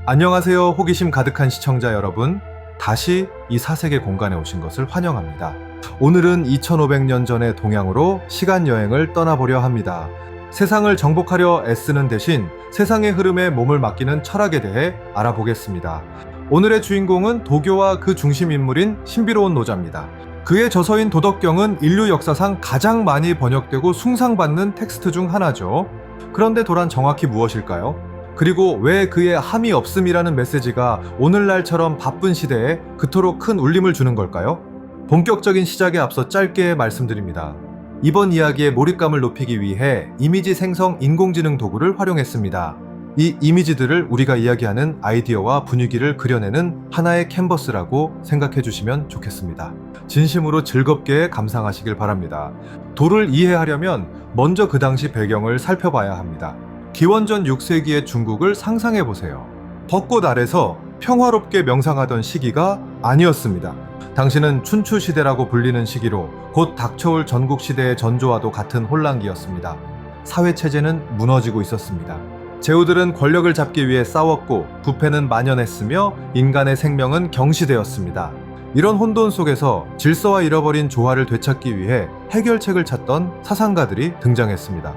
안녕하세요. 호기심 가득한 시청자 여러분. 다시 이 사색의 공간에 오신 것을 환영합니다. 오늘은 2500년 전의 동양으로 시간 여행을 떠나보려 합니다. 세상을 정복하려 애쓰는 대신 세상의 흐름에 몸을 맡기는 철학에 대해 알아보겠습니다. 오늘의 주인공은 도교와 그 중심 인물인 신비로운 노자입니다. 그의 저서인 도덕경은 인류 역사상 가장 많이 번역되고 숭상받는 텍스트 중 하나죠. 그런데 도란 정확히 무엇일까요? 그리고 왜 그의 함이 없음이라는 메시지가 오늘날처럼 바쁜 시대에 그토록 큰 울림을 주는 걸까요? 본격적인 시작에 앞서 짧게 말씀드립니다. 이번 이야기의 몰입감을 높이기 위해 이미지 생성 인공지능 도구를 활용했습니다. 이 이미지들을 우리가 이야기하는 아이디어와 분위기를 그려내는 하나의 캔버스라고 생각해 주시면 좋겠습니다. 진심으로 즐겁게 감상하시길 바랍니다. 도를 이해하려면 먼저 그 당시 배경을 살펴봐야 합니다. 기원전 6세기의 중국을 상상해보세요. 벚꽃 아래서 평화롭게 명상하던 시기가 아니었습니다. 당시는 춘추시대라고 불리는 시기로 곧 닥쳐올 전국시대의 전조와도 같은 혼란기였습니다. 사회체제는 무너지고 있었습니다. 제후들은 권력을 잡기 위해 싸웠고 부패는 만연했으며 인간의 생명은 경시되었습니다. 이런 혼돈 속에서 질서와 잃어버린 조화를 되찾기 위해 해결책을 찾던 사상가들이 등장했습니다.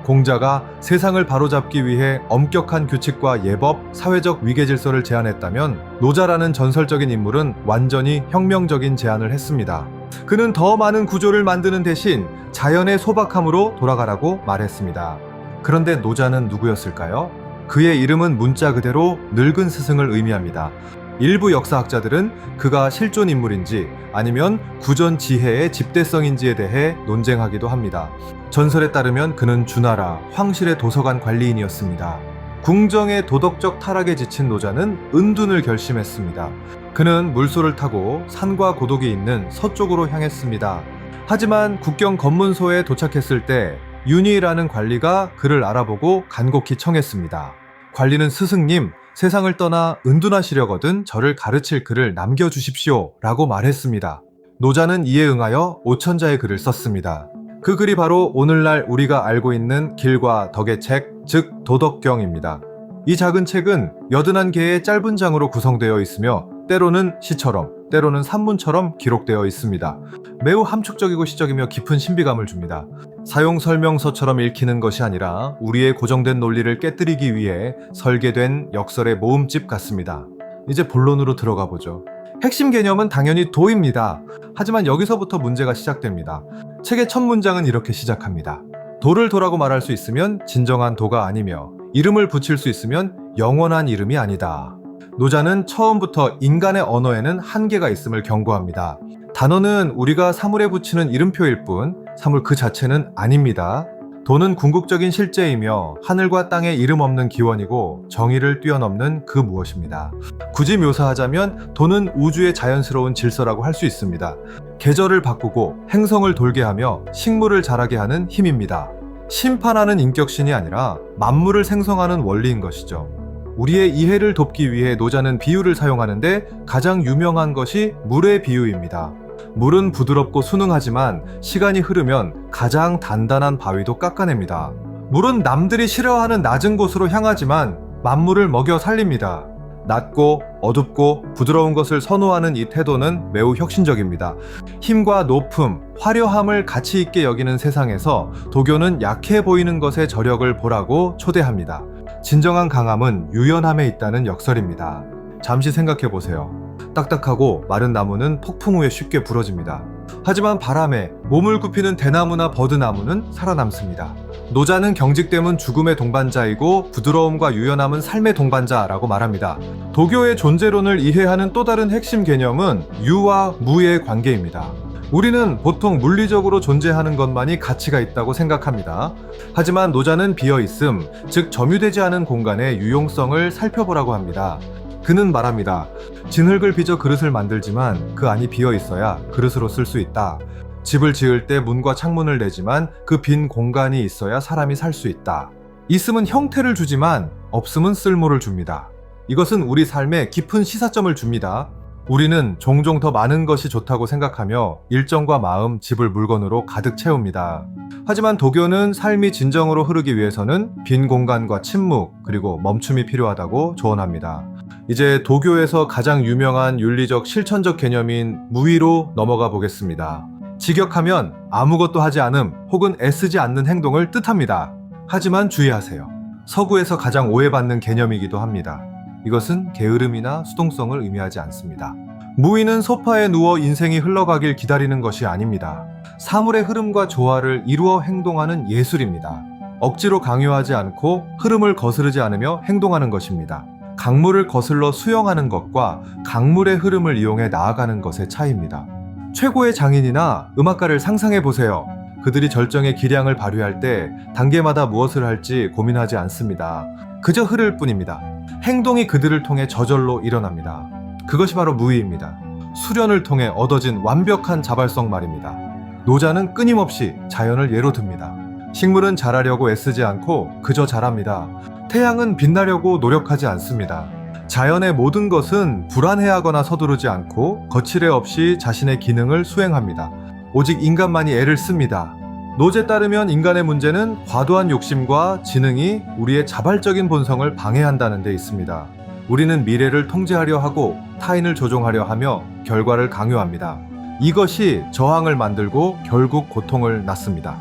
공자가 세상을 바로잡기 위해 엄격한 규칙과 예법, 사회적 위계질서를 제안했다면 노자라는 전설적인 인물은 완전히 혁명적인 제안을 했습니다. 그는 더 많은 구조를 만드는 대신 자연의 소박함으로 돌아가라고 말했습니다. 그런데 노자는 누구였을까요? 그의 이름은 문자 그대로 늙은 스승을 의미합니다. 일부 역사학자들은 그가 실존 인물인지 아니면 구전 지혜의 집대성인지에 대해 논쟁하기도 합니다. 전설에 따르면 그는 주나라, 황실의 도서관 관리인이었습니다. 궁정의 도덕적 타락에 지친 노자는 은둔을 결심했습니다. 그는 물소를 타고 산과 고독이 있는 서쪽으로 향했습니다. 하지만 국경 검문소에 도착했을 때 윤희라는 관리가 그를 알아보고 간곡히 청했습니다. 관리는 스승님, 세상을 떠나 은둔하시려거든 저를 가르칠 글을 남겨주십시오 라고 말했습니다. 노자는 이에 응하여 5천자의 글을 썼습니다. 그 글이 바로 오늘날 우리가 알고 있는 길과 덕의 책, 즉 도덕경입니다. 이 작은 책은 81개의 짧은 장으로 구성되어 있으며 때로는 시처럼, 때로는 산문처럼 기록되어 있습니다. 매우 함축적이고 시적이며 깊은 신비감을 줍니다. 사용 설명서처럼 읽히는 것이 아니라 우리의 고정된 논리를 깨뜨리기 위해 설계된 역설의 모음집 같습니다. 이제 본론으로 들어가 보죠. 핵심 개념은 당연히 도입니다. 하지만 여기서부터 문제가 시작됩니다. 책의 첫 문장은 이렇게 시작합니다. 도를 도라고 말할 수 있으면 진정한 도가 아니며 이름을 붙일 수 있으면 영원한 이름이 아니다. 노자는 처음부터 인간의 언어에는 한계가 있음을 경고합니다. 단어는 우리가 사물에 붙이는 이름표일 뿐 사물 그 자체는 아닙니다. 도는 궁극적인 실제이며 하늘과 땅에 이름 없는 기원이고 정의를 뛰어넘는 그 무엇입니다. 굳이 묘사하자면 도는 우주의 자연스러운 질서라고 할 수 있습니다. 계절을 바꾸고 행성을 돌게 하며 식물을 자라게 하는 힘입니다. 심판하는 인격신이 아니라 만물을 생성하는 원리인 것이죠. 우리의 이해를 돕기 위해 노자는 비유를 사용하는데 가장 유명한 것이 물의 비유입니다. 물은 부드럽고 순응하지만 시간이 흐르면 가장 단단한 바위도 깎아냅니다. 물은 남들이 싫어하는 낮은 곳으로 향하지만 만물을 먹여 살립니다. 낮고 어둡고 부드러운 것을 선호하는 이 태도는 매우 혁신적입니다. 힘과 높음, 화려함을 가치 있게 여기는 세상에서 도교는 약해 보이는 것의 저력을 보라고 초대합니다. 진정한 강함은 유연함에 있다는 역설입니다. 잠시 생각해보세요. 딱딱하고 마른 나무는 폭풍 후에 쉽게 부러집니다. 하지만 바람에 몸을 굽히는 대나무나 버드나무는 살아남습니다. 노자는 경직됨은 죽음의 동반자이고 부드러움과 유연함은 삶의 동반자라고 말합니다. 도교의 존재론을 이해하는 또 다른 핵심 개념은 유와 무의 관계입니다. 우리는 보통 물리적으로 존재하는 것만이 가치가 있다고 생각합니다. 하지만 노자는 비어있음, 즉 점유되지 않은 공간의 유용성을 살펴보라고 합니다. 그는 말합니다. 진흙을 빚어 그릇을 만들지만 그 안이 비어있어야 그릇으로 쓸 수 있다. 집을 지을 때 문과 창문을 내지만 그 빈 공간이 있어야 사람이 살 수 있다. 있음은 형태를 주지만 없음은 쓸모를 줍니다. 이것은 우리 삶에 깊은 시사점을 줍니다. 우리는 종종 더 많은 것이 좋다고 생각하며 일정과 마음, 집을 물건으로 가득 채웁니다. 하지만 도교는 삶이 진정으로 흐르기 위해서는 빈 공간과 침묵, 그리고 멈춤이 필요하다고 조언합니다. 이제 도교에서 가장 유명한 윤리적 실천적 개념인 무위로 넘어가 보겠습니다. 직역하면 아무것도 하지 않음 혹은 애쓰지 않는 행동을 뜻합니다. 하지만 주의하세요. 서구에서 가장 오해받는 개념이기도 합니다. 이것은 게으름이나 수동성을 의미하지 않습니다. 무위는 소파에 누워 인생이 흘러가길 기다리는 것이 아닙니다. 사물의 흐름과 조화를 이루어 행동하는 예술입니다. 억지로 강요하지 않고 흐름을 거스르지 않으며 행동하는 것입니다. 강물을 거슬러 수영하는 것과 강물의 흐름을 이용해 나아가는 것의 차이입니다. 최고의 장인이나 음악가를 상상해 보세요. 그들이 절정의 기량을 발휘할 때 단계마다 무엇을 할지 고민하지 않습니다. 그저 흐를 뿐입니다. 행동이 그들을 통해 저절로 일어납니다. 그것이 바로 무위입니다. 수련을 통해 얻어진 완벽한 자발성 말입니다. 노자는 끊임없이 자연을 예로 듭니다. 식물은 자라려고 애쓰지 않고 그저 자랍니다. 태양은 빛나려고 노력하지 않습니다. 자연의 모든 것은 불안해하거나 서두르지 않고 거칠애 없이 자신의 기능을 수행합니다. 오직 인간만이 애를 씁니다. 노제에 따르면 인간의 문제는 과도한 욕심과 지능이 우리의 자발적인 본성을 방해한다는 데 있습니다. 우리는 미래를 통제하려 하고 타인을 조종하려 하며 결과를 강요합니다. 이것이 저항을 만들고 결국 고통을 낳습니다.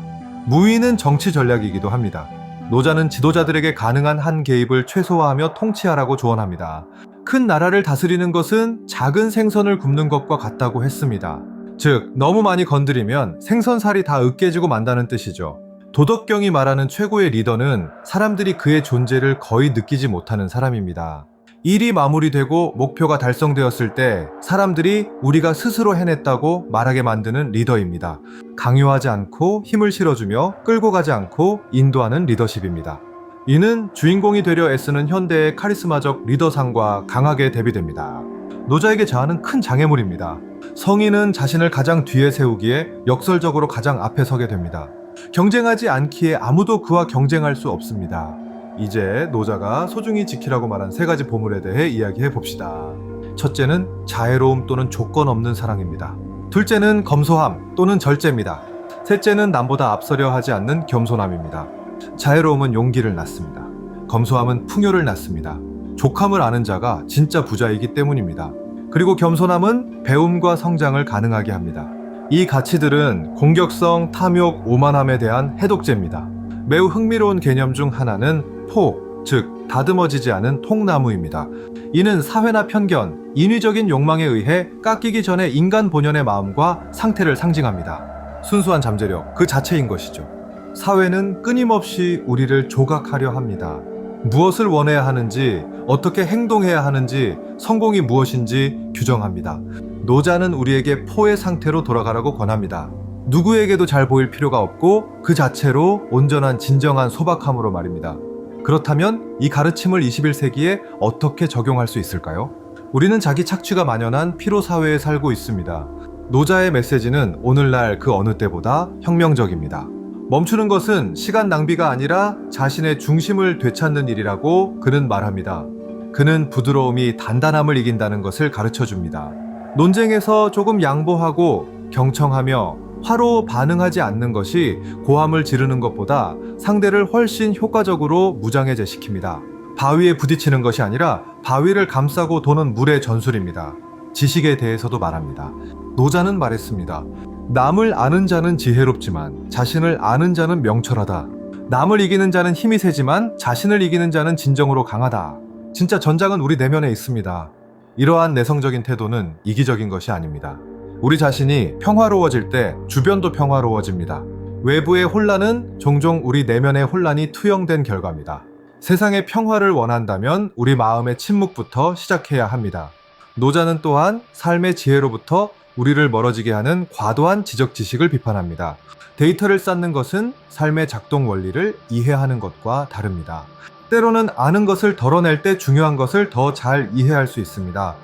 무위는 정치 전략이기도 합니다. 노자는 지도자들에게 가능한 한 개입을 최소화하며 통치하라고 조언합니다. 큰 나라를 다스리는 것은 작은 생선을 굽는 것과 같다고 했습니다. 즉, 너무 많이 건드리면 생선살이 다 으깨지고 만다는 뜻이죠. 도덕경이 말하는 최고의 리더는 사람들이 그의 존재를 거의 느끼지 못하는 사람입니다. 일이 마무리되고 목표가 달성되었을 때 사람들이 우리가 스스로 해냈다고 말하게 만드는 리더입니다. 강요하지 않고 힘을 실어주며 끌고 가지 않고 인도하는 리더십입니다. 이는 주인공이 되려 애쓰는 현대의 카리스마적 리더상과 강하게 대비됩니다. 노자에게 자아는 큰 장애물입니다. 성인은 자신을 가장 뒤에 세우기에 역설적으로 가장 앞에 서게 됩니다. 경쟁하지 않기에 아무도 그와 경쟁할 수 없습니다. 이제 노자가 소중히 지키라고 말한 3가지 보물에 대해 이야기해 봅시다. 첫째는 자애로움 또는 조건 없는 사랑입니다. 둘째는 검소함 또는 절제입니다. 셋째는 남보다 앞서려 하지 않는 겸손함입니다. 자애로움은 용기를 낳습니다. 검소함은 풍요를 낳습니다. 족함을 아는 자가 진짜 부자이기 때문입니다. 그리고 겸손함은 배움과 성장을 가능하게 합니다. 이 가치들은 공격성, 탐욕, 오만함에 대한 해독제입니다. 매우 흥미로운 개념 중 하나는 포, 즉 다듬어지지 않은 통나무입니다. 이는 사회나 편견, 인위적인 욕망에 의해 깎이기 전에 인간 본연의 마음과 상태를 상징합니다. 순수한 잠재력 그 자체인 것이죠. 사회는 끊임없이 우리를 조각하려 합니다. 무엇을 원해야 하는지, 어떻게 행동해야 하는지, 성공이 무엇인지 규정합니다. 노자는 우리에게 포의 상태로 돌아가라고 권합니다. 누구에게도 잘 보일 필요가 없고 그 자체로 온전한 진정한 소박함으로 말입니다. 그렇다면 이 가르침을 21세기에 어떻게 적용할 수 있을까요? 우리는 자기 착취가 만연한 피로 사회에 살고 있습니다. 노자의 메시지는 오늘날 그 어느 때보다 혁명적입니다. 멈추는 것은 시간 낭비가 아니라 자신의 중심을 되찾는 일이라고 그는 말합니다. 그는 부드러움이 단단함을 이긴다는 것을 가르쳐 줍니다. 논쟁에서 조금 양보하고 경청하며 화로 반응하지 않는 것이 고함을 지르는 것보다 상대를 훨씬 효과적으로 무장해제시킵니다. 바위에 부딪히는 것이 아니라 바위를 감싸고 도는 물의 전술입니다. 지식에 대해서도 말합니다. 노자는 말했습니다. 남을 아는 자는 지혜롭지만 자신을 아는 자는 명철하다. 남을 이기는 자는 힘이 세지만 자신을 이기는 자는 진정으로 강하다. 진짜 전장은 우리 내면에 있습니다. 이러한 내성적인 태도는 이기적인 것이 아닙니다. 우리 자신이 평화로워질 때 주변도 평화로워집니다. 외부의 혼란은 종종 우리 내면의 혼란이 투영된 결과입니다. 세상의 평화를 원한다면 우리 마음의 침묵부터 시작해야 합니다. 노자는 또한 삶의 지혜로부터 우리를 멀어지게 하는 과도한 지적지식을 비판합니다. 데이터를 쌓는 것은 삶의 작동 원리를 이해하는 것과 다릅니다. 때로는 아는 것을 덜어낼 때 중요한 것을 더 잘 이해할 수 있습니다.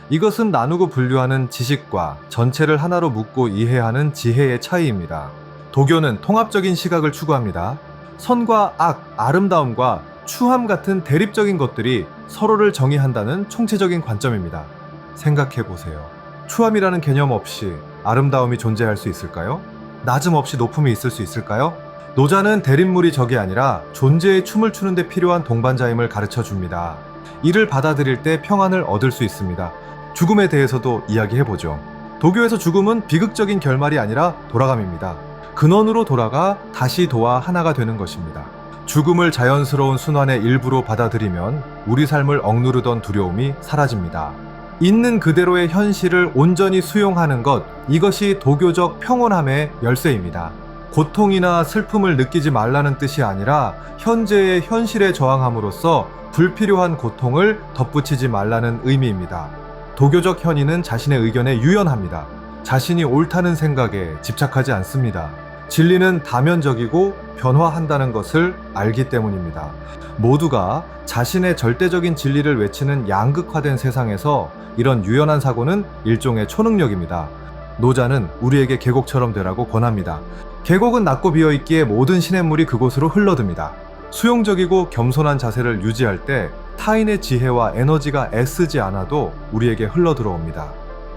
이것은 나누고 분류하는 지식과 전체를 하나로 묶고 이해하는 지혜의 차이입니다. 도교는 통합적인 시각을 추구합니다. 선과 악, 아름다움과 추함 같은 대립적인 것들이 서로를 정의한다는 총체적인 관점입니다. 생각해 보세요. 추함이라는 개념 없이 아름다움이 존재할 수 있을까요? 낮음 없이 높음이 있을 수 있을까요? 노자는 대립물이 적이 아니라 존재의 춤을 추는 데 필요한 동반자임을 가르쳐 줍니다. 이를 받아들일 때 평안을 얻을 수 있습니다. 죽음에 대해서도 이야기해보죠. 도교에서 죽음은 비극적인 결말이 아니라 돌아감입니다. 근원으로 돌아가 다시 도와 하나가 되는 것입니다. 죽음을 자연스러운 순환의 일부로 받아들이면 우리 삶을 억누르던 두려움이 사라집니다. 있는 그대로의 현실을 온전히 수용하는 것, 이것이 도교적 평온함의 열쇠입니다. 고통이나 슬픔을 느끼지 말라는 뜻이 아니라 현재의 현실에 저항함으로써 불필요한 고통을 덧붙이지 말라는 의미입니다. 도교적 현인은 자신의 의견에 유연합니다. 자신이 옳다는 생각에 집착하지 않습니다. 진리는 다면적이고 변화한다는 것을 알기 때문입니다. 모두가 자신의 절대적인 진리를 외치는 양극화된 세상에서 이런 유연한 사고는 일종의 초능력입니다. 노자는 우리에게 계곡처럼 되라고 권합니다. 계곡은 낮고 비어있기에 모든 시냇물이 그곳으로 흘러듭니다. 수용적이고 겸손한 자세를 유지할 때 타인의 지혜와 에너지가 애쓰지 않아도 우리에게 흘러들어옵니다.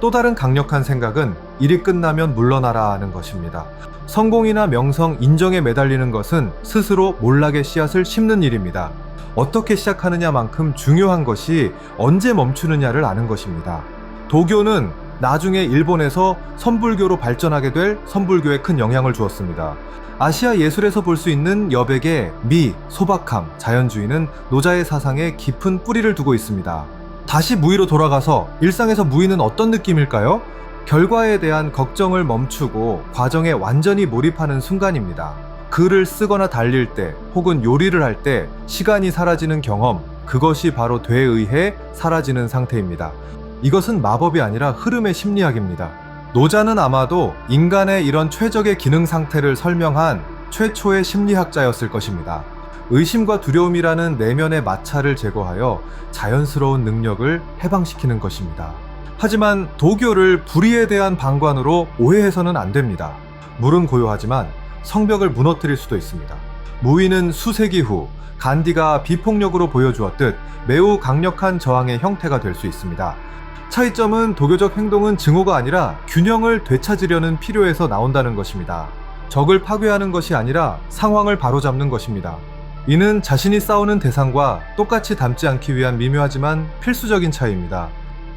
또 다른 강력한 생각은 일이 끝나면 물러나라 하는 것입니다. 성공이나 명성, 인정에 매달리는 것은 스스로 몰락의 씨앗을 심는 일입니다. 어떻게 시작하느냐만큼 중요한 것이 언제 멈추느냐를 아는 것입니다. 도교는 나중에 일본에서 선불교로 발전하게 될 선불교에 큰 영향을 주었습니다. 아시아 예술에서 볼 수 있는 여백의 미, 소박함, 자연주의는 노자의 사상에 깊은 뿌리를 두고 있습니다. 다시 무의로 돌아가서 일상에서 무의는 어떤 느낌일까요? 결과에 대한 걱정을 멈추고 과정에 완전히 몰입하는 순간입니다. 글을 쓰거나 달릴 때 혹은 요리를 할 때 시간이 사라지는 경험, 그것이 바로 되에 의해 사라지는 상태입니다. 이것은 마법이 아니라 흐름의 심리학입니다. 노자는 아마도 인간의 이런 최적의 기능 상태를 설명한 최초의 심리학자였을 것입니다. 의심과 두려움이라는 내면의 마찰을 제거하여 자연스러운 능력을 해방시키는 것입니다. 하지만 도교를 불의에 대한 방관으로 오해해서는 안 됩니다. 물은 고요하지만 성벽을 무너뜨릴 수도 있습니다. 무의는 수세기 후 간디가 비폭력으로 보여주었듯 매우 강력한 저항의 형태가 될 수 있습니다. 차이점은 도교적 행동은 증오가 아니라 균형을 되찾으려는 필요에서 나온다는 것입니다. 적을 파괴하는 것이 아니라 상황을 바로잡는 것입니다. 이는 자신이 싸우는 대상과 똑같이 닮지 않기 위한 미묘하지만 필수적인 차이입니다.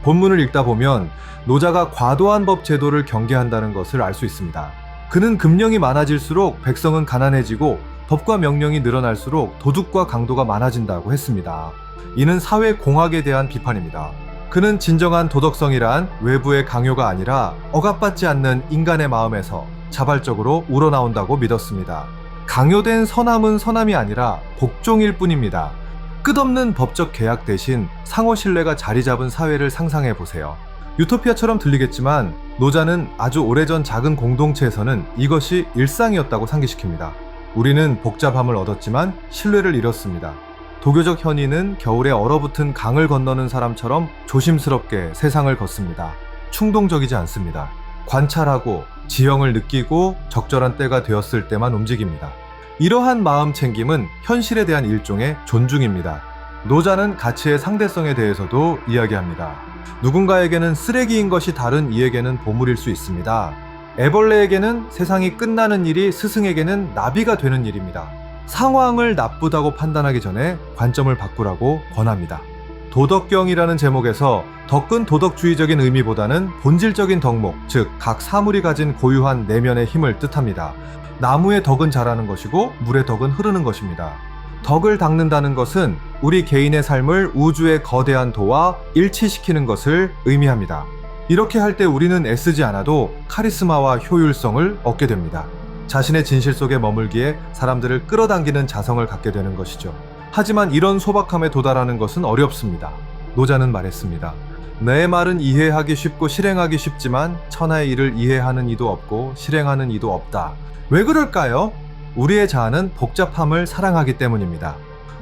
본문을 읽다 보면 노자가 과도한 법 제도를 경계한다는 것을 알 수 있습니다. 그는 금령이 많아질수록 백성은 가난해지고 법과 명령이 늘어날수록 도둑과 강도가 많아진다고 했습니다. 이는 사회 공학에 대한 비판입니다. 그는 진정한 도덕성이란 외부의 강요가 아니라 억압받지 않는 인간의 마음에서 자발적으로 우러나온다고 믿었습니다. 강요된 선함은 선함이 아니라 복종일 뿐입니다. 끝없는 법적 계약 대신 상호 신뢰가 자리 잡은 사회를 상상해 보세요. 유토피아처럼 들리겠지만 노자는 아주 오래전 작은 공동체에서는 이것이 일상이었다고 상기시킵니다. 우리는 복잡함을 얻었지만 신뢰를 잃었습니다. 도교적 현인은 겨울에 얼어붙은 강을 건너는 사람처럼 조심스럽게 세상을 걷습니다. 충동적이지 않습니다. 관찰하고 지형을 느끼고 적절한 때가 되었을 때만 움직입니다. 이러한 마음 챙김은 현실에 대한 일종의 존중입니다. 노자는 가치의 상대성에 대해서도 이야기합니다. 누군가에게는 쓰레기인 것이 다른 이에게는 보물일 수 있습니다. 애벌레에게는 세상이 끝나는 일이 스승에게는 나비가 되는 일입니다. 상황을 나쁘다고 판단하기 전에 관점을 바꾸라고 권합니다. 도덕경이라는 제목에서 덕은 도덕주의적인 의미보다는 본질적인 덕목, 즉 각 사물이 가진 고유한 내면의 힘을 뜻합니다. 나무의 덕은 자라는 것이고 물의 덕은 흐르는 것입니다. 덕을 닦는다는 것은 우리 개인의 삶을 우주의 거대한 도와 일치시키는 것을 의미합니다. 이렇게 할 때 우리는 애쓰지 않아도 카리스마와 효율성을 얻게 됩니다. 자신의 진실 속에 머물기에 사람들을 끌어당기는 자성을 갖게 되는 것이죠. 하지만 이런 소박함에 도달하는 것은 어렵습니다. 노자는 말했습니다. 내 말은 이해하기 쉽고 실행하기 쉽지만 천하의 일을 이해하는 이도 없고 실행하는 이도 없다. 왜 그럴까요? 우리의 자아는 복잡함을 사랑하기 때문입니다.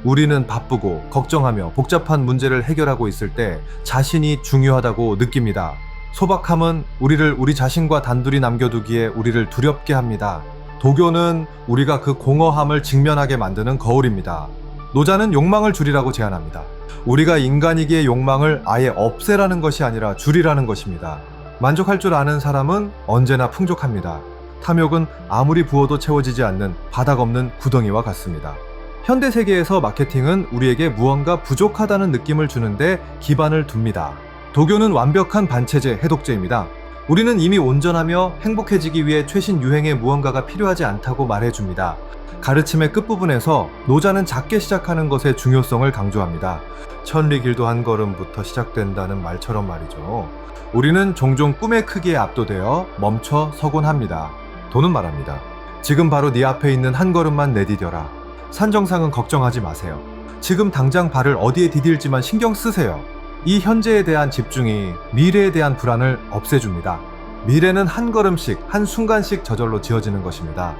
우리는 바쁘고 걱정하며 복잡한 문제를 해결하고 있을 때 자신이 중요하다고 느낍니다. 소박함은 우리를 우리 자신과 단둘이 남겨두기에 우리를 두렵게 합니다. 도교는 우리가 그 공허함을 직면하게 만드는 거울입니다. 노자는 욕망을 줄이라고 제안합니다. 우리가 인간이기에 욕망을 아예 없애라는 것이 아니라 줄이라는 것입니다. 만족할 줄 아는 사람은 언제나 풍족합니다. 탐욕은 아무리 부어도 채워지지 않는 바닥 없는 구덩이와 같습니다. 현대 세계에서 마케팅은 우리에게 무언가 부족하다는 느낌을 주는데 기반을 둡니다. 도교는 완벽한 반체제, 해독제입니다. 우리는 이미 온전하며 행복해지기 위해 최신 유행의 무언가가 필요하지 않다고 말해줍니다. 가르침의 끝부분에서 노자는 작게 시작하는 것의 중요성을 강조합니다. 천리길도 한 걸음부터 시작된다는 말처럼 말이죠. 우리는 종종 꿈의 크기에 압도되어 멈춰 서곤 합니다. 도는 말합니다. 지금 바로 네 앞에 있는 한 걸음만 내디뎌라. 산 정상은 걱정하지 마세요. 지금 당장 발을 어디에 디딜지만 신경 쓰세요. 이 현재에 대한 집중이 미래에 대한 불안을 없애줍니다. 미래는 한 걸음씩, 한 순간씩 저절로 지어지는 것입니다.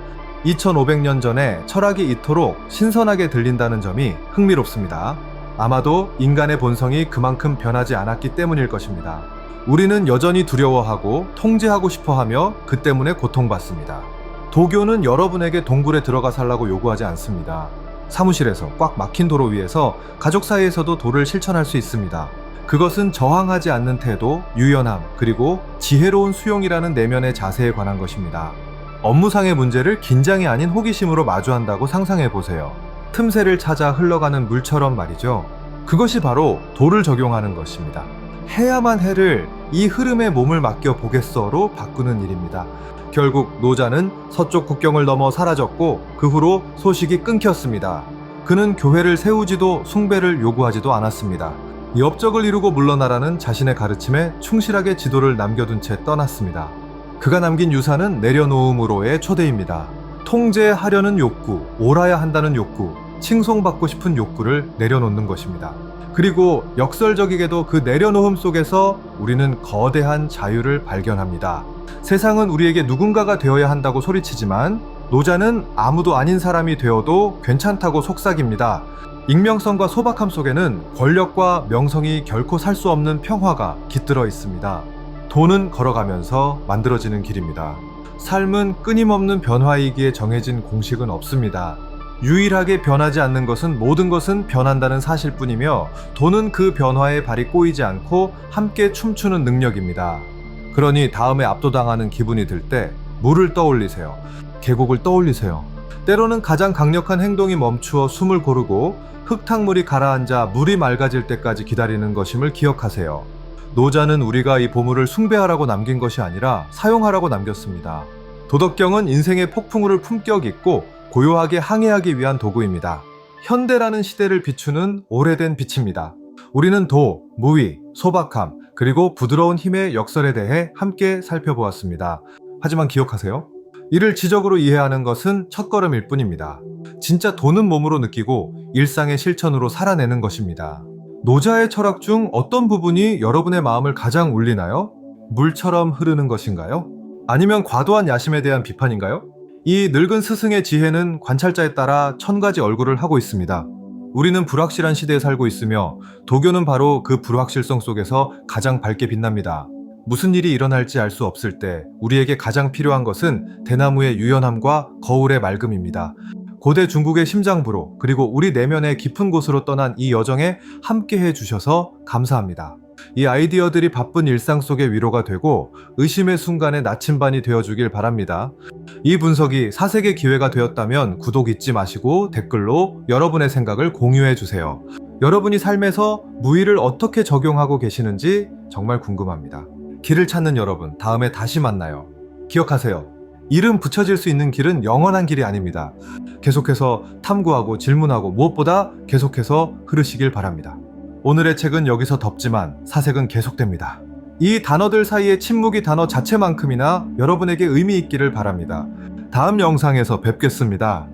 2500년 전에 철학이 이토록 신선하게 들린다는 점이 흥미롭습니다. 아마도 인간의 본성이 그만큼 변하지 않았기 때문일 것입니다. 우리는 여전히 두려워하고 통제하고 싶어하며 그 때문에 고통받습니다. 도교는 여러분에게 동굴에 들어가 살라고 요구하지 않습니다. 사무실에서 꽉 막힌 도로 위에서 가족 사이에서도 도를 실천할 수 있습니다. 그것은 저항하지 않는 태도, 유연함, 그리고 지혜로운 수용이라는 내면의 자세에 관한 것입니다. 업무상의 문제를 긴장이 아닌 호기심으로 마주한다고 상상해 보세요. 틈새를 찾아 흘러가는 물처럼 말이죠. 그것이 바로 도를 적용하는 것입니다. 해야만 해를 이 흐름에 몸을 맡겨 보겠어로 바꾸는 일입니다. 결국 노자는 서쪽 국경을 넘어 사라졌고 그 후로 소식이 끊겼습니다. 그는 교회를 세우지도 숭배를 요구하지도 않았습니다. 업적을 이루고 물러나라는 자신의 가르침에 충실하게 지도를 남겨둔 채 떠났습니다. 그가 남긴 유산은 내려놓음으로의 초대입니다. 통제하려는 욕구, 옳아야 한다는 욕구, 칭송받고 싶은 욕구를 내려놓는 것입니다. 그리고 역설적이게도 그 내려놓음 속에서 우리는 거대한 자유를 발견합니다. 세상은 우리에게 누군가가 되어야 한다고 소리치지만 노자는 아무도 아닌 사람이 되어도 괜찮다고 속삭입니다. 익명성과 소박함 속에는 권력과 명성이 결코 살 수 없는 평화가 깃들어 있습니다. 도는 걸어가면서 만들어지는 길입니다. 삶은 끊임없는 변화이기에 정해진 공식은 없습니다. 유일하게 변하지 않는 것은 모든 것은 변한다는 사실뿐이며 도는 그 변화에 발이 꼬이지 않고 함께 춤추는 능력입니다. 그러니 다음에 압도당하는 기분이 들 때 물을 떠올리세요. 계곡을 떠올리세요. 때로는 가장 강력한 행동이 멈추어 숨을 고르고 흙탕물이 가라앉아 물이 맑아질 때까지 기다리는 것임을 기억하세요. 노자는 우리가 이 보물을 숭배하라고 남긴 것이 아니라 사용하라고 남겼습니다. 도덕경은 인생의 폭풍우를 품격 있고 고요하게 항해하기 위한 도구입니다. 현대라는 시대를 비추는 오래된 빛입니다. 우리는 도, 무위, 소박함, 그리고 부드러운 힘의 역설에 대해 함께 살펴보았습니다. 하지만 기억하세요. 이를 지적으로 이해하는 것은 첫걸음일 뿐입니다. 진짜 도는 몸으로 느끼고 일상의 실천으로 살아내는 것입니다. 노자의 철학 중 어떤 부분이 여러분의 마음을 가장 울리나요? 물처럼 흐르는 것인가요? 아니면 과도한 야심에 대한 비판인가요? 이 늙은 스승의 지혜는 관찰자에 따라 1000가지 얼굴을 하고 있습니다. 우리는 불확실한 시대에 살고 있으며 도교는 바로 그 불확실성 속에서 가장 밝게 빛납니다. 무슨 일이 일어날지 알 수 없을 때 우리에게 가장 필요한 것은 대나무의 유연함과 거울의 맑음입니다. 고대 중국의 심장부로 그리고 우리 내면의 깊은 곳으로 떠난 이 여정에 함께해 주셔서 감사합니다. 이 아이디어들이 바쁜 일상 속의 위로가 되고 의심의 순간에 나침반이 되어주길 바랍니다. 이 분석이 사색의 기회가 되었다면 구독 잊지 마시고 댓글로 여러분의 생각을 공유해 주세요. 여러분이 삶에서 무의를 어떻게 적용하고 계시는지 정말 궁금합니다. 길을 찾는 여러분, 다음에 다시 만나요. 기억하세요. 이름 붙여질 수 있는 길은 영원한 길이 아닙니다. 계속해서 탐구하고 질문하고 무엇보다 계속해서 흐르시길 바랍니다. 오늘의 책은 여기서 덮지만 사색은 계속됩니다. 이 단어들 사이의 침묵이 단어 자체만큼이나 여러분에게 의미 있기를 바랍니다. 다음 영상에서 뵙겠습니다.